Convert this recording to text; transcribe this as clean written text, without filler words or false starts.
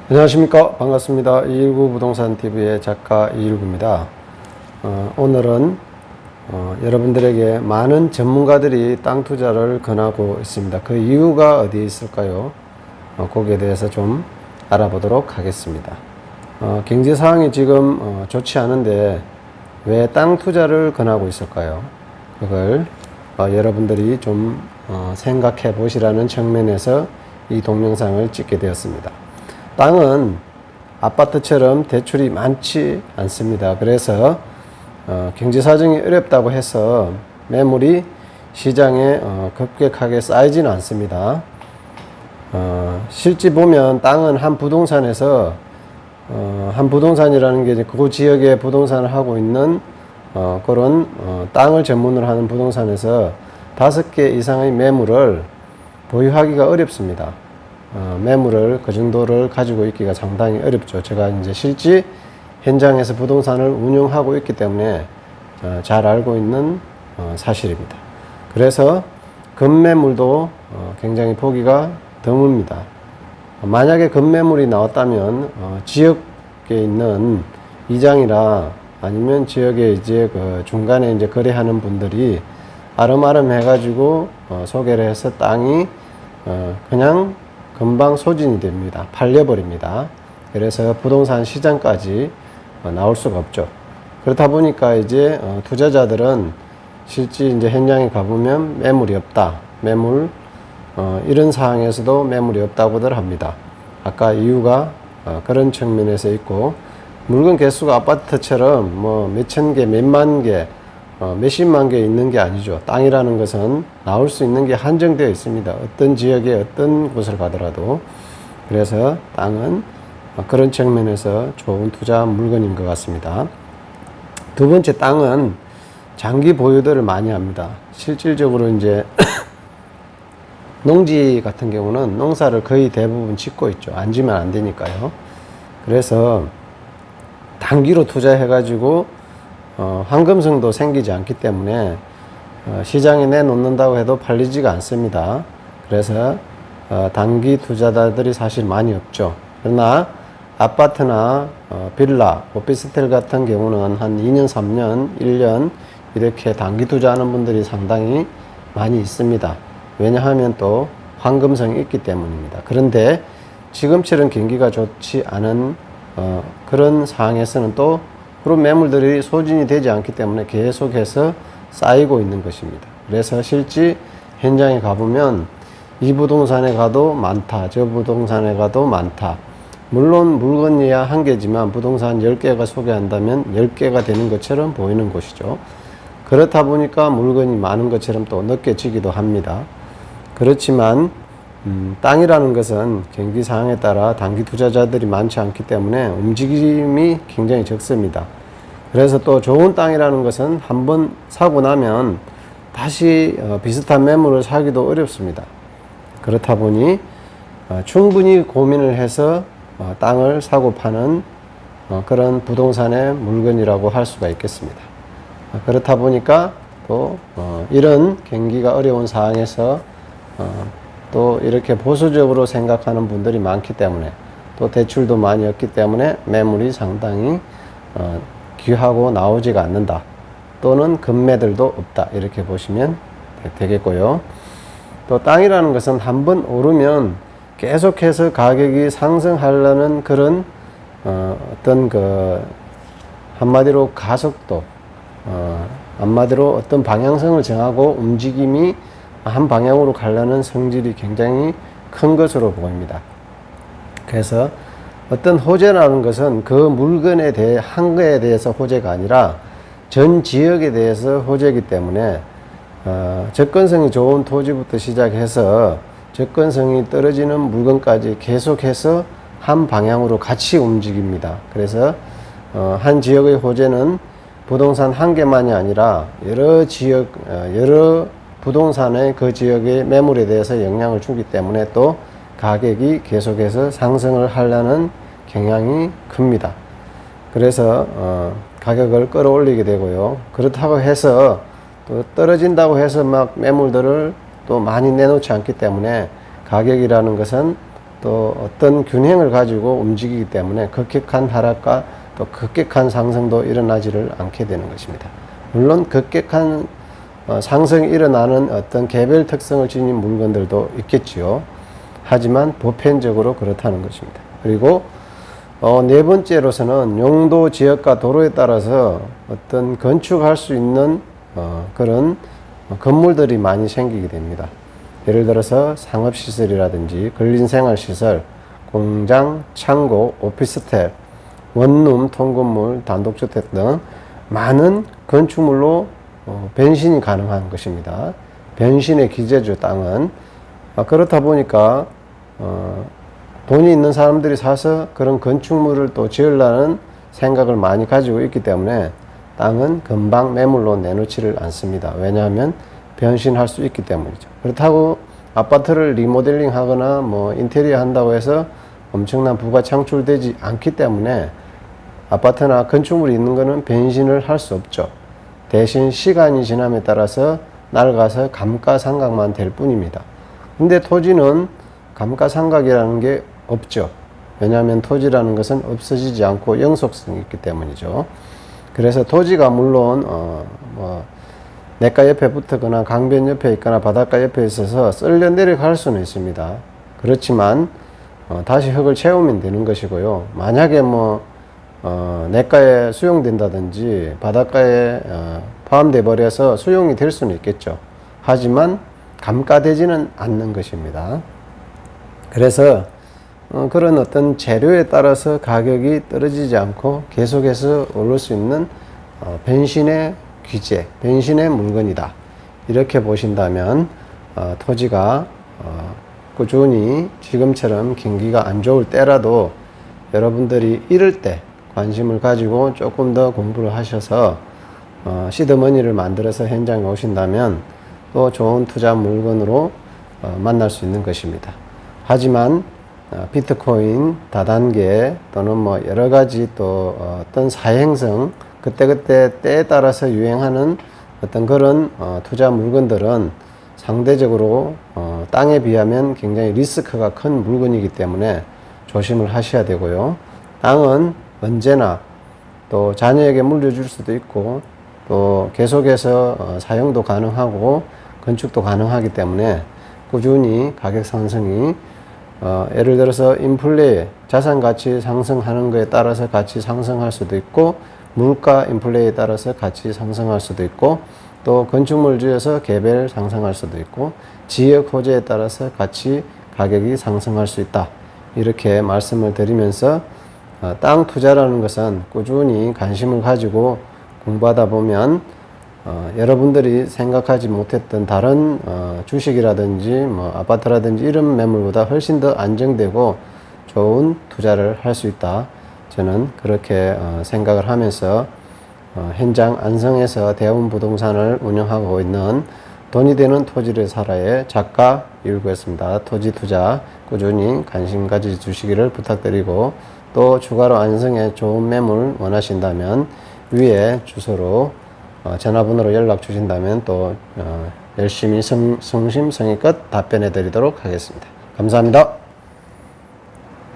안녕하십니까. 반갑습니다. 219 부동산 TV의 작가 이일구입니다. 오늘은 여러분들에게 많은 전문가들이 땅 투자를 권하고 있습니다. 그 이유가 어디에 있을까요? 거기에 대해서 좀 알아보도록 하겠습니다. 경제 상황이 지금 좋지 않은데 왜 땅 투자를 권하고 있을까요? 그걸 여러분들이 좀 생각해 보시라는 측면에서 이 동영상을 찍게 되었습니다. 땅은 아파트처럼 대출이 많지 않습니다. 그래서 경제 사정이 어렵다고 해서 매물이 시장에 급격하게 쌓이지는 않습니다. 실제 보면 땅은 한 부동산에서 한 부동산이라는 게 이제 그 지역에 부동산을 하고 있는 그런 땅을 전문으로 하는 부동산에서 5개 이상의 매물을 보유하기가 어렵습니다. 매물을 그 정도를 가지고 있기가 상당히 어렵죠. 제가 이제 실제 현장에서 부동산을 운영하고 있기 때문에 잘 알고 있는 사실입니다. 그래서 급매물도 굉장히 보기가 드뭅니다. 만약에 급매물이 나왔다면 지역에 있는 이장이라 아니면 지역에 이제 그 중간에 이제 거래하는 분들이 아름아름 해가지고 소개를 해서 땅이 그냥 금방 소진이 됩니다. 팔려버립니다. 그래서 부동산 시장까지 나올 수가 없죠. 그렇다 보니까 이제 투자자들은 실제 이제 현장에 가보면 매물이 없다. 매물 이런 상황에서도 매물이 없다고들 합니다. 아까 이유가 그런 측면에서 있고, 물건 개수가 아파트처럼 뭐 몇천 개, 몇만 개, 몇십만 개 있는 게 아니죠. 땅이라는 것은 나올 수 있는 게 한정되어 있습니다. 어떤 지역에 어떤 곳을 가더라도. 그래서 땅은 그런 측면에서 좋은 투자 물건인 것 같습니다. 두 번째, 땅은 장기 보유들을 많이 합니다. 실질적으로 이제 농지 같은 경우는 농사를 거의 대부분 짓고 있죠. 안 지면 안 되니까요. 그래서 단기로 투자해가지고 황금성도 생기지 않기 때문에 시장에 내놓는다고 해도 팔리지가 않습니다. 그래서 단기 투자자들이 사실 많이 없죠. 그러나 아파트나 빌라, 오피스텔 같은 경우는 한 2년, 3년, 1년 이렇게 단기 투자하는 분들이 상당히 많이 있습니다. 왜냐하면 또 황금성이 있기 때문입니다. 그런데 지금처럼 경기가 좋지 않은 그런 상황에서는 또 그런 매물들이 소진이 되지 않기 때문에 계속해서 쌓이고 있는 것입니다. 그래서 실제 현장에 가보면 이 부동산에 가도 많다, 저 부동산에 가도 많다. 물론 물건이야 한 개지만 부동산 10개가 소개한다면 10개가 되는 것처럼 보이는 곳이죠. 그렇다 보니까 물건이 많은 것처럼 또 느껴지기도 합니다. 그렇지만 땅이라는 것은 경기 상황에 따라 단기 투자자들이 많지 않기 때문에 움직임이 굉장히 적습니다. 그래서 또 좋은 땅이라는 것은 한번 사고 나면 다시 비슷한 매물을 사기도 어렵습니다. 그렇다 보니 충분히 고민을 해서 땅을 사고 파는 그런 부동산의 물건이라고 할 수가 있겠습니다. 그렇다 보니까 또 이런 경기가 어려운 상황에서 또 이렇게 보수적으로 생각하는 분들이 많기 때문에, 또 대출도 많이 없기 때문에 매물이 상당히 귀하고 나오지가 않는다. 또는 급매들도 없다. 이렇게 보시면 되겠고요. 또 땅이라는 것은 한번 오르면 계속해서 가격이 상승하려는 그런 어떤 그 한마디로 가속도, 한마디로 어떤 방향성을 정하고 움직임이 한 방향으로 가려는 성질이 굉장히 큰 것으로 보입니다. 그래서 어떤 호재라는 것은 그 물건에 대해 한 거에 대해서 호재가 아니라 전 지역에 대해서 호재이기 때문에 접근성이 좋은 토지부터 시작해서 접근성이 떨어지는 물건까지 계속해서 한 방향으로 같이 움직입니다. 그래서 한 지역의 호재는 부동산 한 개만이 아니라 여러 지역, 여러 부동산의 그 지역의 매물에 대해서 영향을 주기 때문에 또 가격이 계속해서 상승을 하려는 경향이 큽니다. 그래서 가격을 끌어올리게 되고요. 그렇다고 해서 또 떨어진다고 해서 막 매물들을 또 많이 내놓지 않기 때문에 가격이라는 것은 또 어떤 균형을 가지고 움직이기 때문에 급격한 하락과 또 급격한 상승도 일어나지를 않게 되는 것입니다. 물론 급격한 상승이 일어나는 어떤 개별 특성을 지닌 물건들도 있겠지요. 하지만 보편적으로 그렇다는 것입니다. 그리고 네 번째로서는 용도, 지역과 도로에 따라서 어떤 건축할 수 있는 그런 건물들이 많이 생기게 됩니다. 예를 들어서 상업시설이라든지 근린생활시설, 공장, 창고, 오피스텔, 원룸, 통건물, 단독주택 등 많은 건축물로 변신이 가능한 것입니다. 변신의 기제죠, 땅은. 그렇다 보니까 돈이 있는 사람들이 사서 그런 건축물을 또 지으려는 생각을 많이 가지고 있기 때문에 땅은 금방 매물로 내놓지를 않습니다. 왜냐하면 변신할 수 있기 때문이죠. 그렇다고 아파트를 리모델링 하거나 뭐 인테리어 한다고 해서 엄청난 부가 창출되지 않기 때문에 아파트나 건축물이 있는 거는 변신을 할 수 없죠. 대신 시간이 지남에 따라서 낡아서 감가상각만 될 뿐입니다. 근데 토지는 감가상각이라는 게 없죠. 왜냐하면 토지라는 것은 없어지지 않고 영속성이 있기 때문이죠. 그래서 토지가 물론 내과 옆에 붙거나 강변 옆에 있거나 바닷가 옆에 있어서 쓸려 내려갈 수는 있습니다. 그렇지만 다시 흙을 채우면 되는 것이고요. 만약에 내과에 수용된다든지 바닷가에 포함돼 버려서 수용이 될 수는 있겠죠. 하지만 감가되지는 않는 것입니다. 그래서 그런 어떤 재료에 따라서 가격이 떨어지지 않고 계속해서 오를 수 있는 변신의 귀재, 변신의 물건이다. 이렇게 보신다면 토지가 꾸준히 지금처럼 경기가 안 좋을 때라도 여러분들이 이럴 때 관심을 가지고 조금 더 공부를 하셔서 시드머니를 만들어서 현장에 오신다면 또 좋은 투자 물건으로 만날 수 있는 것입니다. 하지만 비트코인, 다단계 또는 여러 가지 또 어떤 사행성 그때그때 때에 따라서 유행하는 어떤 그런 투자 물건들은 상대적으로 땅에 비하면 굉장히 리스크가 큰 물건이기 때문에 조심을 하셔야 되고요. 땅은 언제나 또 자녀에게 물려줄 수도 있고 또 계속해서 사용도 가능하고 건축도 가능하기 때문에 꾸준히 가격 상승이 예를 들어서 인플레 자산 가치 상승하는 것에 따라서 같이 상승할 수도 있고 물가 인플레에 따라서 같이 상승할 수도 있고 또 건축물 지어서 개별 상승할 수도 있고 지역 호재에 따라서 같이 가격이 상승할 수 있다. 이렇게 말씀을 드리면서 땅 투자라는 것은 꾸준히 관심을 가지고 공부하다 보면 여러분들이 생각하지 못했던 다른 주식이라든지 아파트라든지 이런 매물보다 훨씬 더 안정되고 좋은 투자를 할 수 있다. 저는 그렇게 생각을 하면서 현장 안성에서 대운 부동산을 운영하고 있는 돈이 되는 토지를 살아의 작가 이율구였습니다. 토지 투자 꾸준히 관심 가져주시기를 부탁드리고 또 추가로 안성에 좋은 매물 원하신다면 위에 주소로 전화번호로 연락 주신다면 또 열심히 성심성의껏 답변해 드리도록 하겠습니다. 감사합니다.